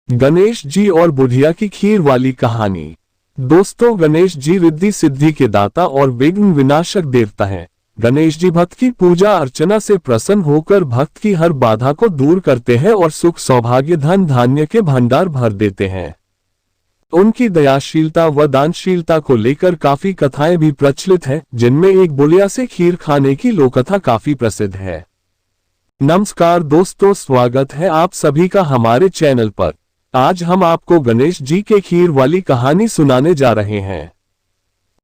गणेश जी और बुढ़िया की खीर वाली कहानी। दोस्तों, गणेश जी रिद्धि सिद्धि के दाता और विघ्न विनाशक देवता हैं। गणेश जी भक्त की पूजा अर्चना से प्रसन्न होकर भक्त की हर बाधा को दूर करते हैं और सुख सौभाग्य धन धान्य के भंडार भर देते हैं। उनकी दयाशीलता व दानशीलता को लेकर काफी कथाएं भी प्रचलित हैं, जिनमें एक बुढ़िया से खीर खाने की लोककथा काफी प्रसिद्ध है। नमस्कार दोस्तों, स्वागत है आप सभी का हमारे चैनल पर। आज हम आपको गणेश जी के खीर वाली कहानी सुनाने जा रहे हैं।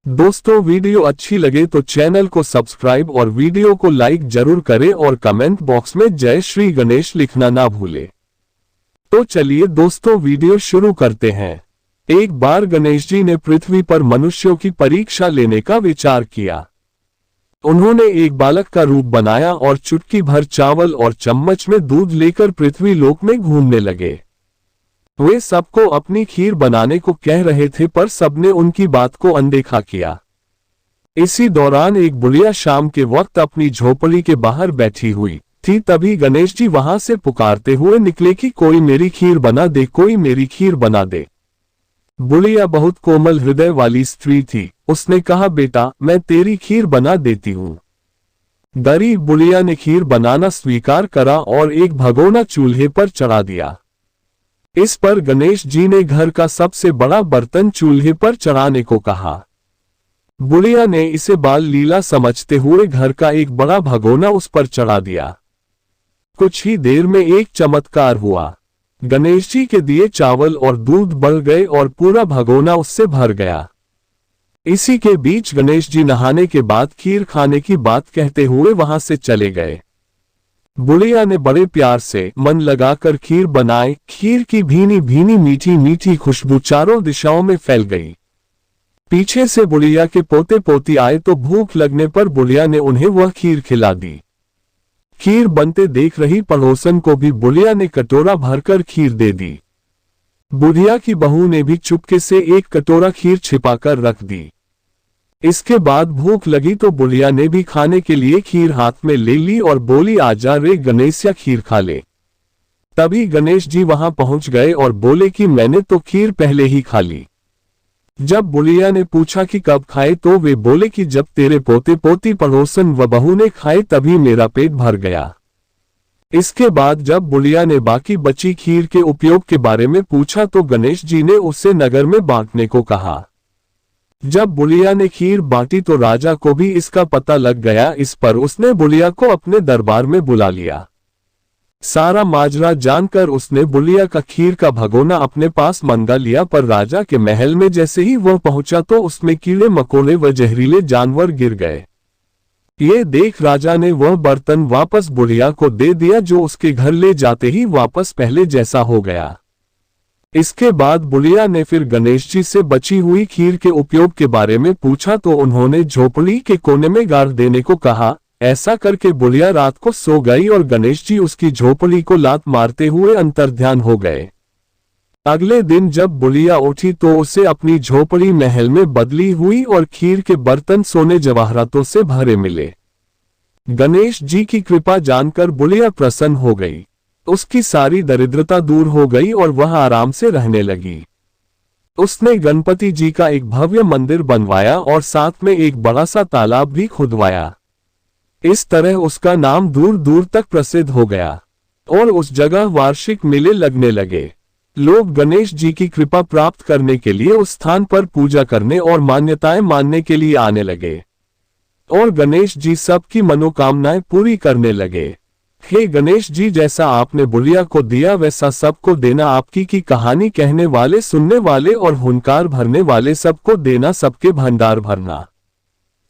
दोस्तों, वीडियो अच्छी लगे तो चैनल को सब्सक्राइब और वीडियो को लाइक जरूर करें और कमेंट बॉक्स में जय श्री गणेश लिखना ना भूलें। तो चलिए दोस्तों, वीडियो शुरू करते हैं। एक बार गणेश जी ने पृथ्वी पर मनुष्यों की परीक्षा लेने का विचार किया। उन्होंने एक बालक का रूप बनाया और चुटकी भर चावल और चम्मच में दूध लेकर पृथ्वी लोक में घूमने लगे। वे सबको अपनी खीर बनाने को कह रहे थे, पर सबने उनकी बात को अनदेखा किया। इसी दौरान एक बुढ़िया शाम के वक्त अपनी झोपड़ी के बाहर बैठी हुई थी। तभी गणेश जी वहां से पुकारते हुए निकले कि कोई मेरी खीर बना दे, कोई मेरी खीर बना दे। बुढ़िया बहुत कोमल हृदय वाली स्त्री थी। उसने कहा, बेटा, मैं तेरी खीर बना देती हूँ। गरीब बुढ़िया ने खीर बनाना स्वीकार करा और एक भगोना चूल्हे पर चढ़ा दिया। इस पर गणेश जी ने घर का सबसे बड़ा बर्तन चूल्हे पर चढ़ाने को कहा। बुढ़िया ने इसे बाल लीला समझते हुए घर का एक बड़ा भगोना उस पर चढ़ा दिया। कुछ ही देर में एक चमत्कार हुआ। गणेश जी के दिए चावल और दूध बढ़ गए और पूरा भगोना उससे भर गया। इसी के बीच गणेश जी नहाने के बाद खीर खाने की बात कहते हुए वहां से चले गए। बुढ़िया ने बड़े प्यार से मन लगाकर खीर बनाई। खीर की भीनी भीनी मीठी मीठी खुशबू चारों दिशाओं में फैल गई। पीछे से बुढ़िया के पोते पोती आए तो भूख लगने पर बुढ़िया ने उन्हें वह खीर खिला दी। खीर बनते देख रही पड़ोसन को भी बुढ़िया ने कटोरा भरकर खीर दे दी। बुढ़िया की बहू ने भी चुपके से एक कटोरा खीर छिपाकर रख दी। इसके बाद भूख लगी तो बुढ़िया ने भी खाने के लिए खीर हाथ में ले ली और बोली, आजा रे गणेशिया, खीर खा ले। तभी गणेश जी वहां पहुंच गए और बोले कि मैंने तो खीर पहले ही खा ली। जब बुढ़िया ने पूछा कि कब खाए तो वे बोले कि जब तेरे पोते पोती पड़ोसन व बहू ने खाए तभी मेरा पेट भर गया। इसके बाद जब बुढ़िया ने बाकी बची खीर के उपयोग के बारे में पूछा तो गणेश जी ने उसे नगर में बांटने को कहा। जब बुढ़िया ने खीर बांटी तो राजा को भी इसका पता लग गया। इस पर उसने बुढ़िया को अपने दरबार में बुला लिया। सारा माजरा जानकर उसने बुढ़िया का खीर का भगोना अपने पास मंगा लिया। पर राजा के महल में जैसे ही वह पहुंचा तो उसमें कीड़े मकोड़े व जहरीले जानवर गिर गए। ये देख राजा ने वह बर्तन वापस बुढ़िया को दे दिया, जो उसके घर ले जाते ही वापस पहले जैसा हो गया। इसके बाद बुढ़िया ने फिर गणेश जी से बची हुई खीर के उपयोग के बारे में पूछा तो उन्होंने झोपड़ी के कोने में गाड़ देने को कहा। ऐसा करके बुढ़िया रात को सो गई और गणेश जी उसकी झोपड़ी को लात मारते हुए अंतर्ध्यान हो गए। अगले दिन जब बुढ़िया उठी तो उसे अपनी झोपड़ी महल में बदली हुई और खीर के बर्तन सोने जवाहरातों से भरे मिले। गणेश जी की कृपा जानकर बुढ़िया प्रसन्न हो गई। उसकी सारी दरिद्रता दूर हो गई और वह आराम से रहने लगी। उसने गणपति जी का एक भव्य मंदिर बनवाया और साथ में एक बड़ा सा तालाब भी खुदवाया। इस तरह उसका नाम दूर दूर तक प्रसिद्ध हो गया और उस जगह वार्षिक मेले लगने लगे। लोग गणेश जी की कृपा प्राप्त करने के लिए उस स्थान पर पूजा करने और मान्यताएं मानने के लिए आने लगे और गणेश जी सबकी मनोकामनाएं पूरी करने लगे। हे गणेश जी, जैसा आपने बुढ़िया को दिया वैसा सबको देना। आपकी की कहानी कहने वाले, सुनने वाले और हुनकार भरने वाले सबको देना, सबके भंडार भरना।